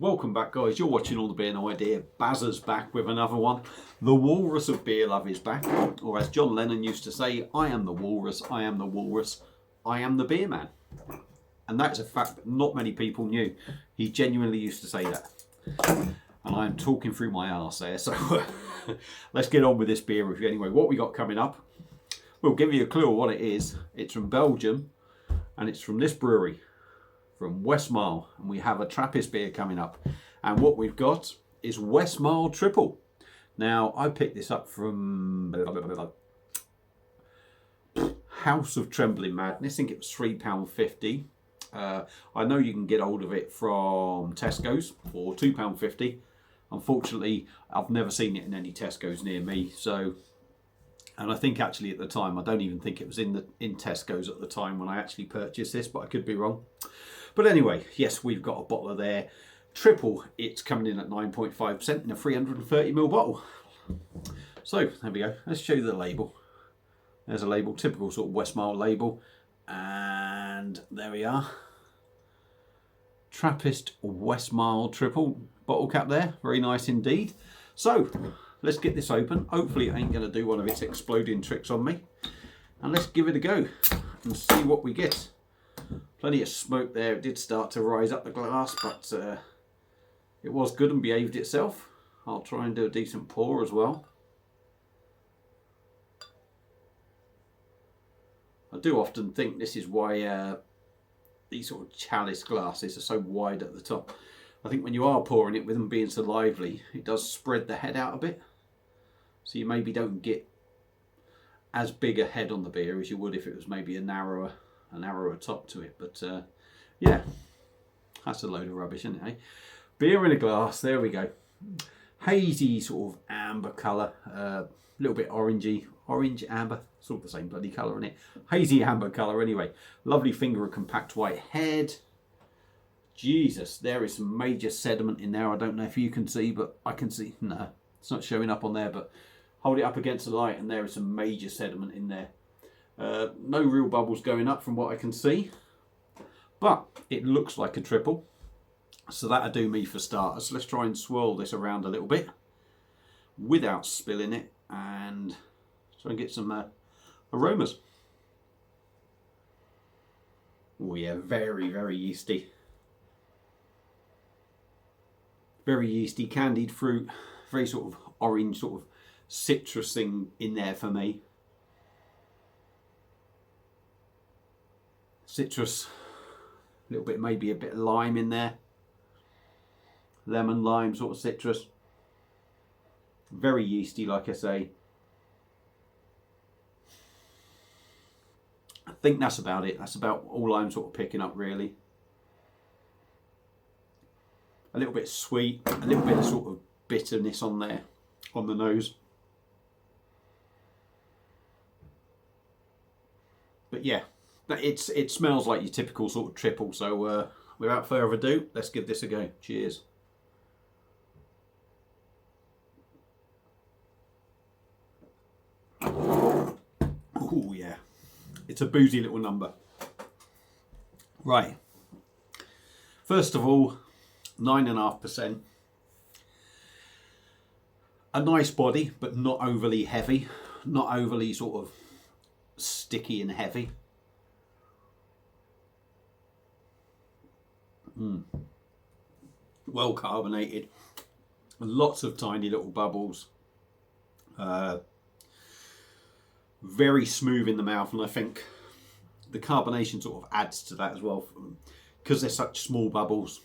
Welcome back, guys. You're watching All the Beer No Idea. Bazza's back with another one. The Walrus of Beer Love is back. Or as John Lennon used to say, I am the walrus, I am the walrus, I am the beer man. And that's a fact that not many people knew. He genuinely used to say that. And I'm talking through my arse there, so let's get on with this beer review. Anyway, what we got coming up, we'll give you a clue of what it is. It's from Belgium, and it's from this brewery, from Westmalle, and we have a Trappist beer coming up. And what we've got is Westmalle Tripel. Now, I picked this up from House of Trembling Madness. I think it was £3.50. I know you can get hold of it from Tesco's for £2.50. Unfortunately, I've never seen it in any Tesco's near me. So, and I think actually at the time, I don't even think it was in Tesco's at the time when I actually purchased this, but I could be wrong. But anyway, yes, we've got a bottle of their Tripel. It's coming in at 9.5% in a 330ml bottle. So there we go. Let's show you the label. There's a label, typical sort of Westmalle label. And there we are. Trappist Westmalle Tripel bottle cap there. Very nice indeed. So let's get this open. Hopefully it ain't going to do one of its exploding tricks on me. And let's give it a go and see what we get. Plenty of smoke there. It did start to rise up the glass, but it was good and behaved itself. I'll try and do a decent pour as well. I do often think this is why these sort of chalice glasses are so wide at the top. I think when you are pouring it with them being so lively, it does spread the head out a bit. So you maybe don't get as big a head on the beer as you would if it was maybe a narrower top to it. But yeah, that's a load of rubbish, isn't it? Eh? Beer in a glass, there we go. Hazy sort of amber colour, a little bit orangey, orange amber, sort of the same bloody colour in it. Hazy amber colour anyway. Lovely finger of compact white head. Jesus, there is some major sediment in there. I don't know if you can see, but I can see. No, it's not showing up on there, but hold it up against the light and there is some major sediment in there. No real bubbles going up from what I can see, but it looks like a triple, so that'll do me for starters. Let's try and swirl this around a little bit without spilling it and try and get some aromas. Oh yeah, very, very yeasty. Very yeasty, candied fruit, very sort of orange, sort of citrus thing in there for me. Citrus, a little bit, maybe a bit of lime in there. Lemon, lime, sort of citrus. Very yeasty, like I say. I think that's about it. That's about all I'm sort of picking up, really. A little bit sweet, a little bit of sort of bitterness on there, on the nose. But yeah. It smells like your typical sort of triple, so without further ado, let's give this a go. Cheers. Oh yeah, it's a boozy little number. Right, first of all, 9.5%. A nice body, but not overly heavy, not overly sort of sticky and heavy. Well carbonated, lots of tiny little bubbles, very smooth in the mouth, and I think the carbonation sort of adds to that as well. Because they're such small bubbles,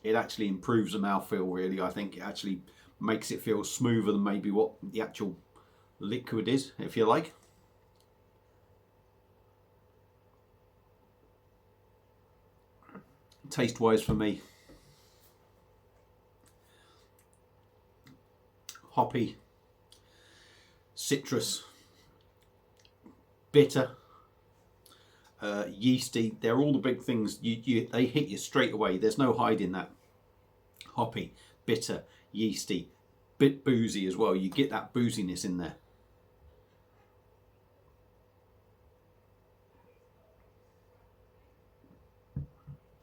it actually improves the mouthfeel, really. I think it actually makes it feel smoother than maybe what the actual liquid is, if you like. Taste wise for me, hoppy, citrus, bitter, yeasty. They're all the big things. They hit you straight away. There's no hiding that. Hoppy, bitter, yeasty, bit boozy as well. You get that booziness in there.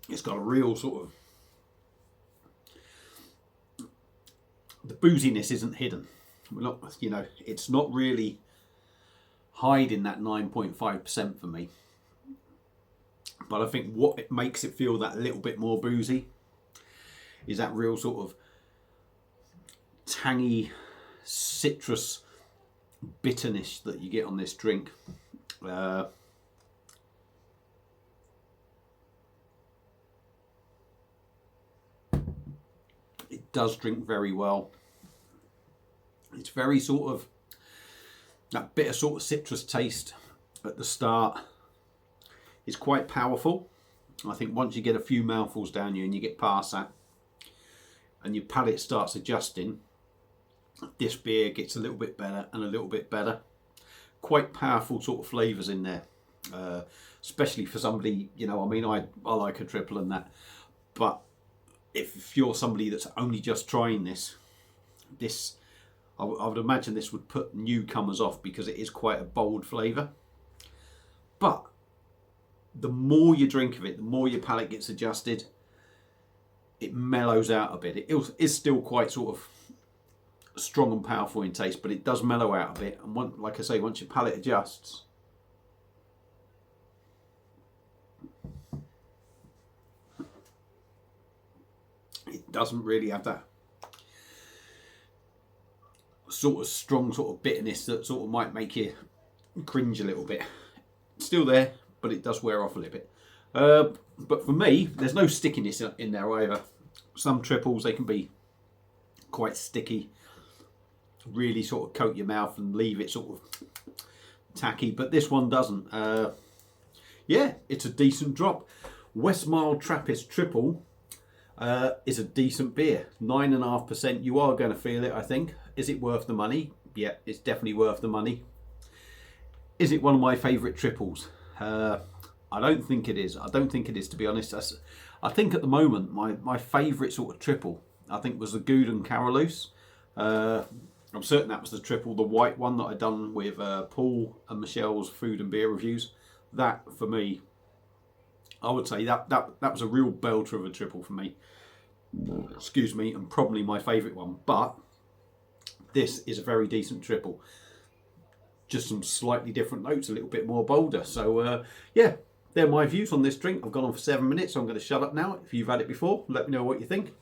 It's got a real sort of booziness isn't hidden. We're not, you know, it's not really hiding that 9.5% for me. But I think what it makes it feel that little bit more boozy is that real sort of tangy citrus bitterness that you get on this drink. It does drink very well. It's very sort of that bitter sort of citrus taste at the start. It's quite powerful. I think once you get a few mouthfuls down you and you get past that and your palate starts adjusting, this beer gets a little bit better and a little bit better. Quite powerful sort of flavours in there, especially for somebody, you know, I mean, I like a triple and that, but if you're somebody that's only just trying this, I would imagine this would put newcomers off because it is quite a bold flavour. But the more you drink of it, the more your palate gets adjusted, it mellows out a bit. It is still quite sort of strong and powerful in taste, but it does mellow out a bit. And like I say, once your palate adjusts, it doesn't really have that sort of strong sort of bitterness that sort of might make you cringe a little bit. It's still there, but it does wear off a little bit. But for me, there's no stickiness in there either. Some triples, they can be quite sticky, really sort of coat your mouth and leave it sort of tacky, but this one doesn't. Yeah, it's a decent drop. Westmalle Trappist Triple is a decent beer. 9.5%. You are going to feel it, I think. Is it worth the money? Yeah, it's definitely worth the money. Is it one of my favourite triples? I don't think it is. I don't think it is, to be honest. I think at the moment my favourite sort of triple, I think, was the Guden Carolus. I'm certain that was the triple, the white one that I'd done with Paul and Michelle's food and beer reviews. That, for me, I would say that was a real belter of a triple for me. Excuse me, and probably my favourite one. But this is a very decent triple. Just some slightly different notes, a little bit more bolder. So yeah, they're my views on this drink. I've gone on for 7 minutes, so I'm going to shut up now. If you've had it before, let me know what you think.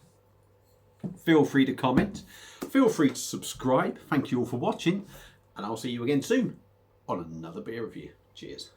Feel free to comment. Feel free to subscribe. Thank you all for watching, and I'll see you again soon on another beer review. Cheers.